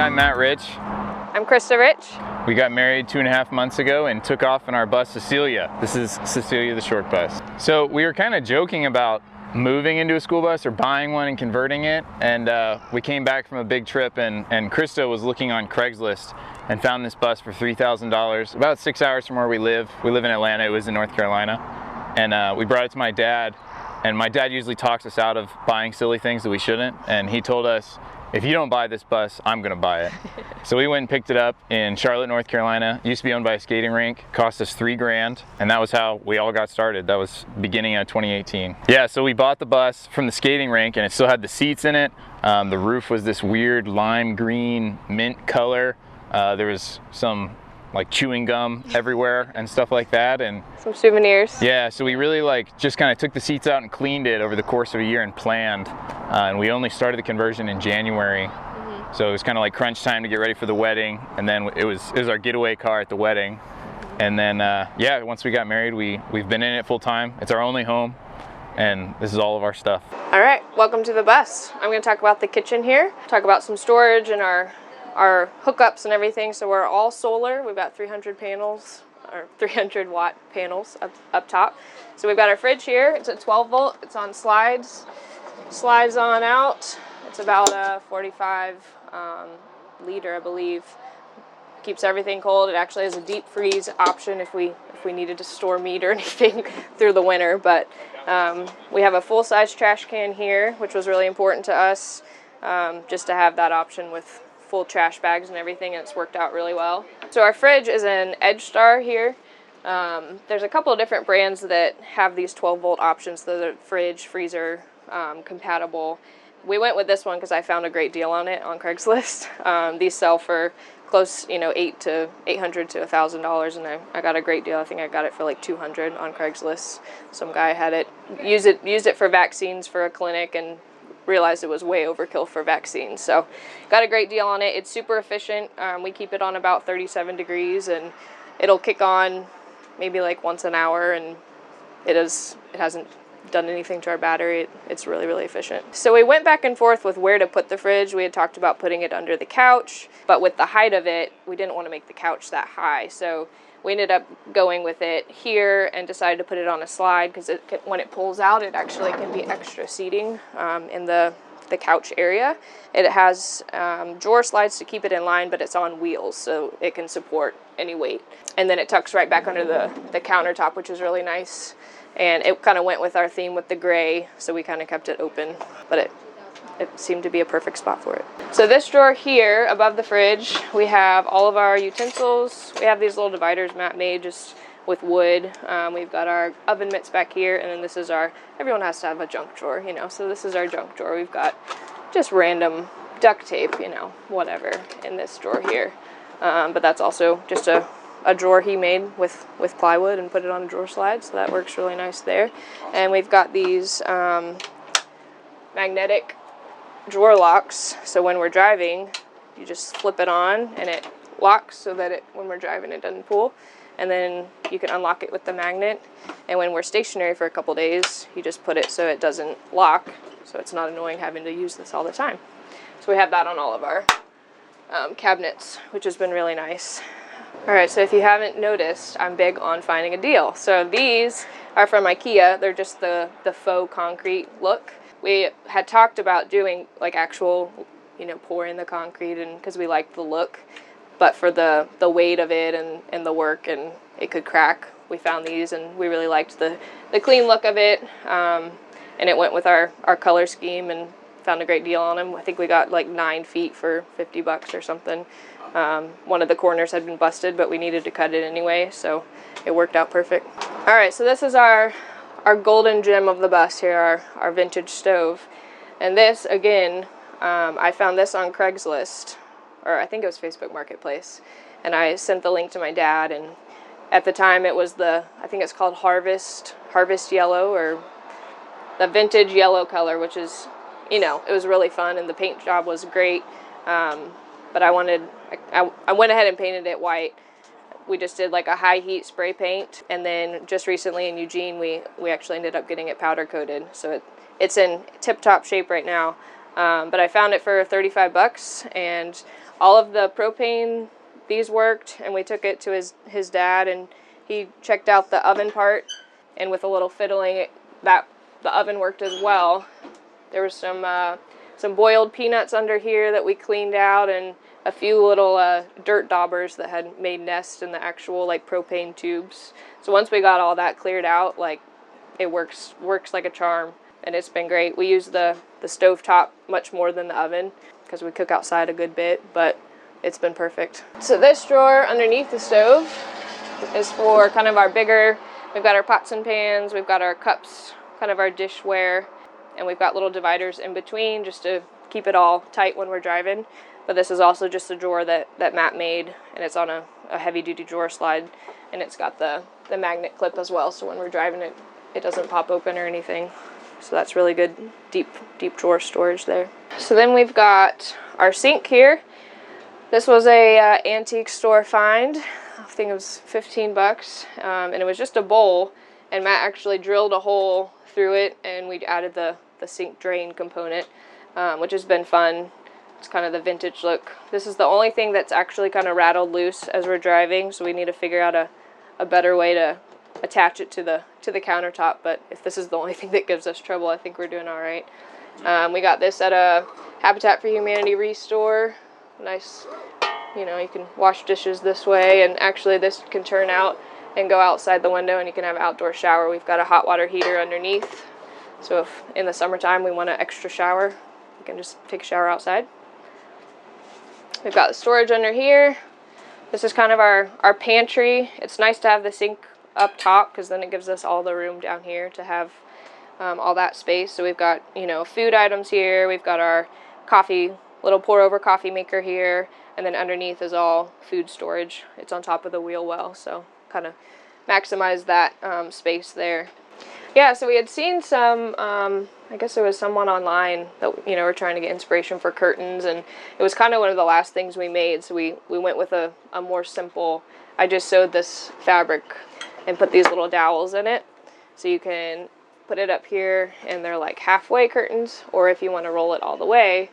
I'm Matt Rich. I'm Christa Rich. We got married 2.5 months ago and took off in our bus Cecilia. This is Cecilia, the short bus. So we were kind of joking about moving into a school bus or buying one and converting it. And we came back from a big trip and Christa was looking on Craigslist and found this bus for $3,000, about 6 hours from where we live. We live in Atlanta, it was in North Carolina. And we brought it to my dad. And my dad usually talks us out of buying silly things that we shouldn't. And he told us, if you don't buy this bus, I'm gonna buy it. So we went and picked it up in Charlotte, North Carolina. It used to be owned by a skating rink, cost us $3 grand, and that was how we all got started. That was beginning of 2018. Yeah, so we bought the bus from the skating rink and it still had the seats in it. The roof was this weird lime green mint color. There was some like chewing gum everywhere and stuff like that, and some souvenirs. Yeah, so we really just kind of took the seats out and cleaned it over the course of a year and planned, and we only started the conversion in January. So it was kind of like crunch time to get ready for the wedding, and then it was our getaway car at the wedding. And then yeah, once we got married, we've been in it full time. It's our only home, and this is all of our stuff. All right, welcome to the bus. I'm going to talk about the kitchen here, talk about some storage and our hookups and everything. So we're all solar. We've got 300 panels, or 300 watt panels up top. So we've got our fridge here. It's a 12 volt. It's on slides on out. It's about a 45 liter, I believe. Keeps everything cold. It actually has a deep freeze option if we needed to store meat or anything through the winter. But we have a full size trash can here, which was really important to us, just to have that option with full trash bags and everything, and it's worked out really well. So our fridge is an Edge Star here. There's a couple of different brands that have these 12 volt options, so they're fridge, freezer compatible. We went with this one because I found a great deal on it on Craigslist. These sell for close, $800 to $1,000, and I got a great deal. I think I got it for like $200 on Craigslist. Some guy had it, used it for vaccines for a clinic, and realized it was way overkill for vaccines. So got a great deal on it. It's super efficient. We keep it on about 37 degrees, and it'll kick on maybe like once an hour, and it hasn't done anything to our battery. It's really, really efficient. So we went back and forth with where to put the fridge. We had talked about putting it under the couch, but with the height of it, we didn't want to make the couch that high. So we ended up going with it here and decided to put it on a slide because when it pulls out, it actually can be extra seating in the couch area. It has drawer slides to keep it in line, but it's on wheels, so it can support any weight. And then it tucks right back under the countertop, which is really nice. And it kind of went with our theme with the gray, so we kind of kept it open, but it seemed to be a perfect spot for it. So this drawer here above the fridge, we have all of our utensils. We have these little dividers Matt made just with wood. We've got our oven mitts back here, and then this is everyone has to have a junk drawer, so this is our junk drawer. We've got just random duct tape, whatever in this drawer here. But that's also just a drawer he made with plywood and put it on a drawer slide, so that works really nice there. And we've got these magnetic drawer locks, so when we're driving, you just flip it on and it locks so that when we're driving it doesn't pull, and then you can unlock it with the magnet. And when we're stationary for a couple days, you just put it so it doesn't lock, so it's not annoying having to use this all the time. So we have that on all of our cabinets, which has been really nice. Alright, so if you haven't noticed, I'm big on finding a deal. So these are from IKEA. They're just the faux concrete look. We had talked about doing like actual, pouring the concrete, and because we liked the look, but for the weight of it and the work, and it could crack, we found these, and we really liked the clean look of it, and it went with our color scheme, and found a great deal on them. I think we got like 9 feet for $50 or something. One of the corners had been busted, but we needed to cut it anyway, so it worked out perfect. All right, so this is our golden gem of the bus here, our vintage stove. And this, again, I found this on Craigslist, or I think it was Facebook Marketplace, and I sent the link to my dad, and at the time it was I think it's called Harvest Yellow, or the vintage yellow color, which is, it was really fun, and the paint job was great. But I went ahead and painted it white. We just did like a high heat spray paint, and then just recently in Eugene, we actually ended up getting it powder coated. So it's in tip-top shape right now. But I found it for $35, and all of the propane, these worked, and we took it to his dad, and he checked out the oven part, and with a little fiddling, the oven worked as well. There was some boiled peanuts under here that we cleaned out, and a few little dirt daubers that had made nests in the actual like propane tubes. So once we got all that cleared out, like it works like a charm, and it's been great. We use the stove top much more than the oven because we cook outside a good bit, but it's been perfect. So this drawer underneath the stove is for kind of our bigger, we've got our pots and pans, we've got our cups, kind of our dishware, and we've got little dividers in between just to keep it all tight when we're driving. But this is also just a drawer that Matt made, and it's on a heavy duty drawer slide, and it's got the magnet clip as well, so when we're driving it doesn't pop open or anything. So that's really good deep drawer storage there. So then we've got our sink here. This was a antique store find. I think it was $15, and it was just a bowl, and Matt actually drilled a hole through it, and we added the sink drain component, which has been fun. It's kind of the vintage look. This is the only thing that's actually kind of rattled loose as we're driving, so we need to figure out a better way to attach it to the countertop. But if this is the only thing that gives us trouble, I think we're doing all right. We got this at a Habitat for Humanity restore. Nice, you can wash dishes this way, and actually this can turn out and go outside the window, and you can have an outdoor shower. We've got a hot water heater underneath, so if in the summertime we want an extra shower, we can just take a shower outside. We've got the storage under here. This is kind of our pantry. It's nice to have the sink up top because then it gives us all the room down here to have all that space. So we've got, food items here. We've got our little pour over coffee maker here, and then underneath is all food storage. It's on top of the wheel well, so kind of maximize that space there. Yeah, so we had seen some, I guess there was someone online that, we're trying to get inspiration for curtains, and it was kind of one of the last things we made, so we went with a more simple, I just sewed this fabric and put these little dowels in it, so you can put it up here, and they're like halfway curtains, or if you want to roll it all the way,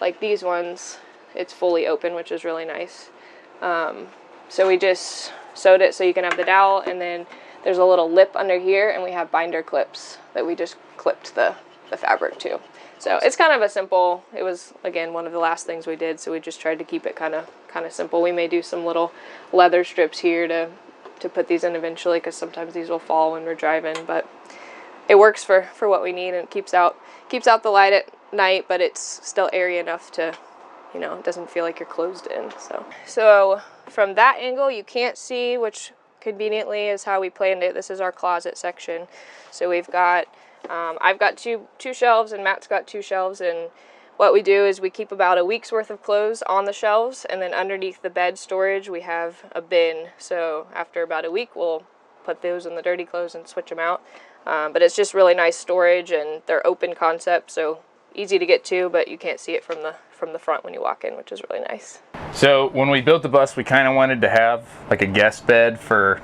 like these ones, it's fully open, which is really nice. So we just sewed it so you can have the dowel, and then there's a little lip under here, and we have binder clips that we just clipped the fabric to. So it's kind of a simple, it was, again, one of the last things we did, so we just tried to keep it kind of simple. We may do some little leather strips here to put these in eventually, because sometimes these will fall when we're driving, but it works for what we need, and it keeps out the light at night, but it's still airy enough to, it doesn't feel like you're closed in. So from that angle, you can't see, which conveniently is how we planned it. This is our closet section. So we've got, I've got two shelves, and Matt's got 2 shelves, and what we do is we keep about a week's worth of clothes on the shelves, and then underneath the bed storage we have a bin. So after about a week we'll put those in the dirty clothes and switch them out. But it's just really nice storage, and they're open concept, so easy to get to, but you can't see it from the front when you walk in, which is really nice. So when we built the bus, we kind of wanted to have like a guest bed for,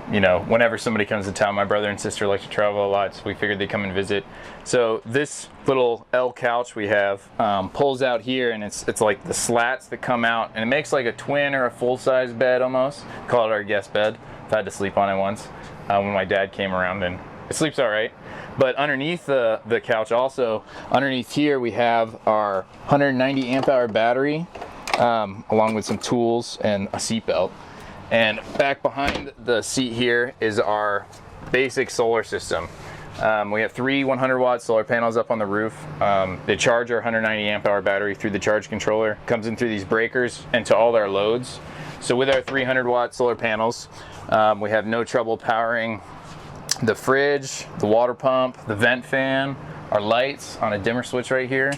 whenever somebody comes to town. My brother and sister like to travel a lot, so we figured they'd come and visit. So this little L couch we have pulls out here, and it's like the slats that come out, and it makes like a twin or a full-size bed almost. Call it our guest bed. I've had to sleep on it once when my dad came around, and it sleeps all right. But underneath the couch also, underneath here we have our 190 amp hour battery, along with some tools and a seat belt. And back behind the seat here is our basic solar system. We have 3 100-watt solar panels up on the roof. They charge our 190 amp hour battery through the charge controller. Comes in through these breakers and to all our loads. So with our 300-watt solar panels, we have no trouble powering the fridge, the water pump, the vent fan, our lights on a dimmer switch right here.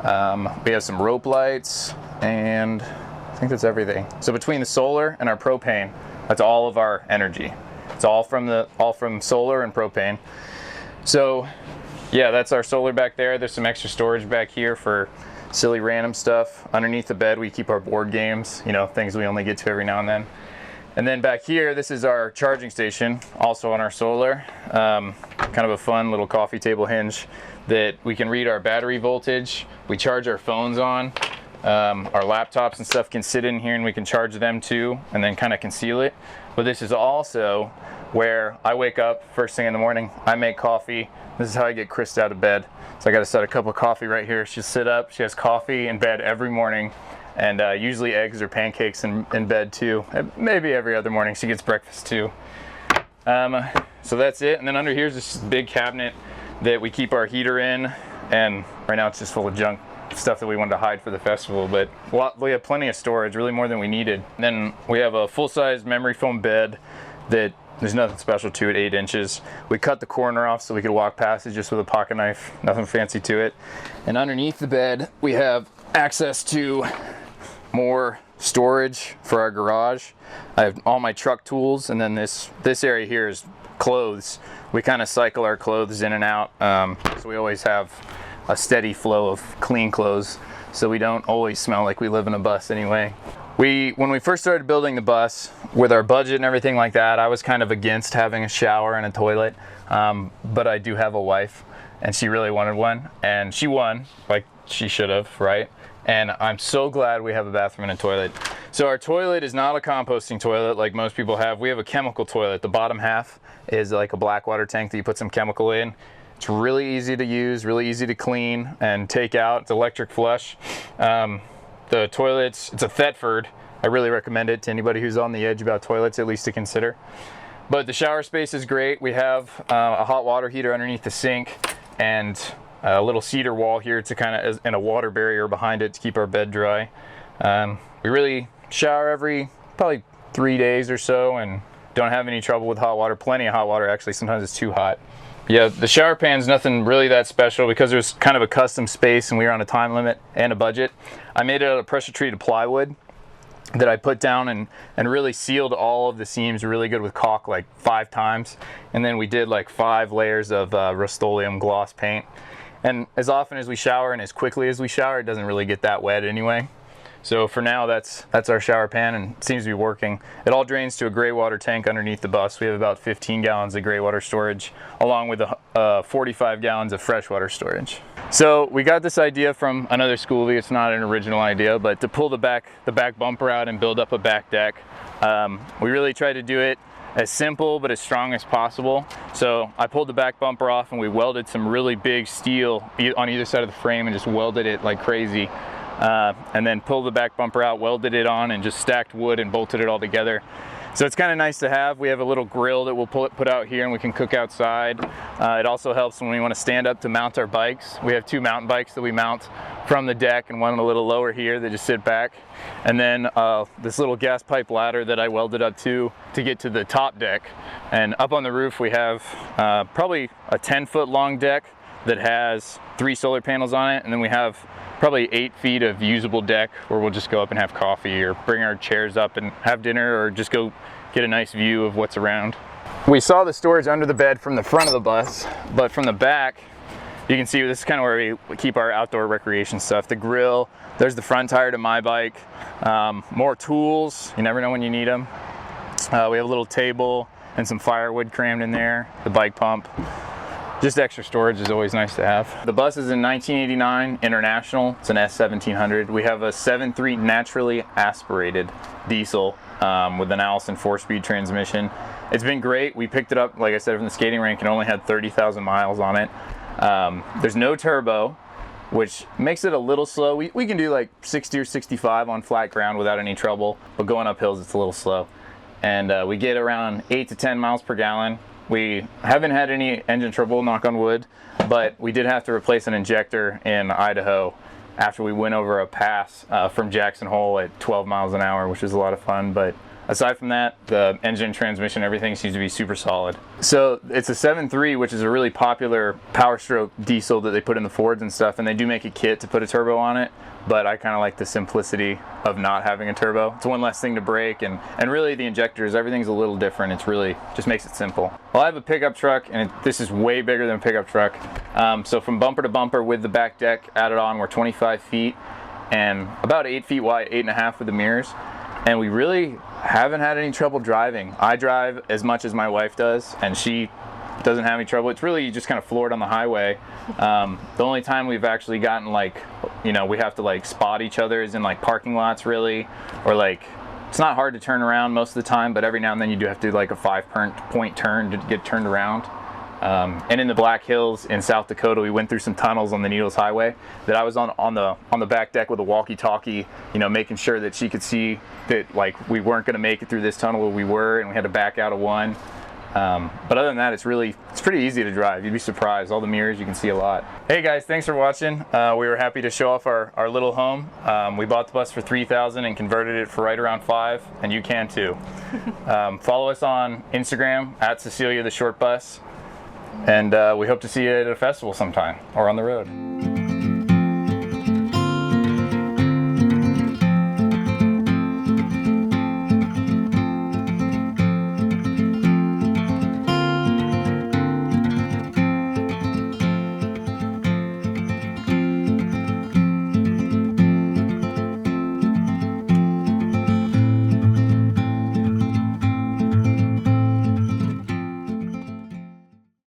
We have some rope lights, and I think that's everything. So between the solar and our propane, that's all of our energy. It's all from solar and propane. So yeah, that's our solar back there. There's some extra storage back here for silly random stuff. Underneath the bed we keep our board games, things we only get to every now and then. And then back here, this is our charging station, also on our solar. Kind of a fun little coffee table hinge that we can read our battery voltage. We charge our phones on. Our laptops and stuff can sit in here and we can charge them too, and then kind of conceal it. But this is also where I wake up first thing in the morning, I make coffee. This is how I get Christa out of bed. So I got to set a cup of coffee right here. She'll sit up, she has coffee in bed every morning, and usually eggs or pancakes in bed too. And maybe every other morning she gets breakfast too. So that's it. And then under here is this big cabinet that we keep our heater in, and right now it's just full of junk stuff that we wanted to hide for the festival, but we have plenty of storage, really more than we needed. And then we have a full-size memory foam bed that there's nothing special to it, 8 inches. We cut the corner off so we could walk past it just with a pocket knife, nothing fancy to it. And underneath the bed, we have access to more storage for our garage. I have all my truck tools, and then this area here is clothes. We kind of cycle our clothes in and out, so we always have a steady flow of clean clothes, so we don't always smell like we live in a bus anyway. When we first started building the bus, with our budget and everything like that, I was kind of against having a shower and a toilet, but I do have a wife, and she really wanted one, and she won, like she should have, right? And I'm so glad we have a bathroom and a toilet. So our toilet is not a composting toilet like most people have. We have a chemical toilet. The bottom half is like a black water tank that you put some chemical in. It's really easy to use, really easy to clean and take out. It's electric flush. The toilets, it's a Thetford. I really recommend it to anybody who's on the edge about toilets, at least to consider. But the shower space is great. We have a hot water heater underneath the sink and a little cedar wall here to kind of, and a water barrier behind it to keep our bed dry. We really shower every probably 3 days or so and don't have any trouble with hot water. Plenty of hot water, actually. Sometimes it's too hot. Yeah, the shower pan's nothing really that special because there's kind of a custom space and we were on a time limit and a budget. I made it out of pressure treated plywood that I put down and really sealed all of the seams really good with caulk like 5 times. And then we did like 5 layers of Rust-Oleum gloss paint. And as often as we shower and as quickly as we shower, it doesn't really get that wet anyway. So for now, that's our shower pan, and it seems to be working. It all drains to a gray water tank underneath the bus. We have about 15 gallons of gray water storage, along with 45 gallons of freshwater storage. So we got this idea from another skoolie. It's not an original idea, but to pull the back bumper out and build up a back deck. We really tried to do it as simple but as strong as possible. So I pulled the back bumper off and we welded some really big steel on either side of the frame and just welded it like crazy. And then pulled the back bumper out, welded it on, and just stacked wood and bolted it all together. So it's kind of nice to have. We have a little grill that we'll put out here and we can cook outside. It also helps when we want to stand up to mount our bikes. We have 2 mountain bikes that we mount from the deck and one a little lower here that just sit back. And then this little gas pipe ladder that I welded up to get to the top deck. And up on the roof we have probably a 10-foot long deck that has 3 solar panels on it, and then we have probably 8 feet of usable deck where we'll just go up and have coffee or bring our chairs up and have dinner or just go get a nice view of what's around. We saw the storage under the bed from the front of the bus, but from the back you can see this is kind of where we keep our outdoor recreation stuff. The grill, there's the front tire to my bike, more tools, you never know when you need them. We have a little table and some firewood crammed in there, the bike pump. Just extra storage is always nice to have. The bus is a 1989 International. It's an S1700. We have a 7.3 naturally aspirated diesel with an Allison 4-speed transmission. It's been great. We picked it up, like I said, from the skating rink and only had 30,000 miles on it. There's no turbo, which makes it a little slow. We can do like 60 or 65 on flat ground without any trouble, but going up hills it's a little slow. And we get around 8 to 10 miles per gallon. We haven't had any engine trouble, knock on wood, but we did have to replace an injector in Idaho after we went over a pass from Jackson Hole at 12 miles an hour, which was a lot of fun. But aside from that, the engine, transmission, everything seems to be super solid. So it's a 7.3, which is a really popular power stroke diesel that they put in the Fords and stuff, and they do make a kit to put a turbo on it. But I kind of like the simplicity of not having a turbo. It's one less thing to break, and really the injectors, everything's a little different. It's really, just makes it simple. Well, I have a pickup truck, and this is way bigger than a pickup truck. So from bumper to bumper with the back deck added on, we're 25 feet and about 8 feet wide, 8.5 with the mirrors. And we really haven't had any trouble driving. I drive as much as my wife does, and she doesn't have any trouble. It's really just kind of floored on the highway. The only time we've actually gotten like you know, we have to like spot each other, as in like parking lots really, or like it's not hard to turn around most of the time, but every now and then you do have to do like a 5-point turn to get turned around. And in the Black Hills in South Dakota, we went through some tunnels on the Needles Highway that I was on the back deck with a walkie-talkie, you know, making sure that she could see that like we weren't going to make it through this tunnel, we were, and we had to back out of one. But other than that, it's pretty easy to drive. You'd be surprised. All the mirrors, you can see a lot. Hey guys, thanks for watching. We were happy to show off our little home. We bought the bus for $3,000 and converted it for right around $5,000, and you can too. Follow us on Instagram at Cecilia the Short Bus, and we hope to see you at a festival sometime or on the road.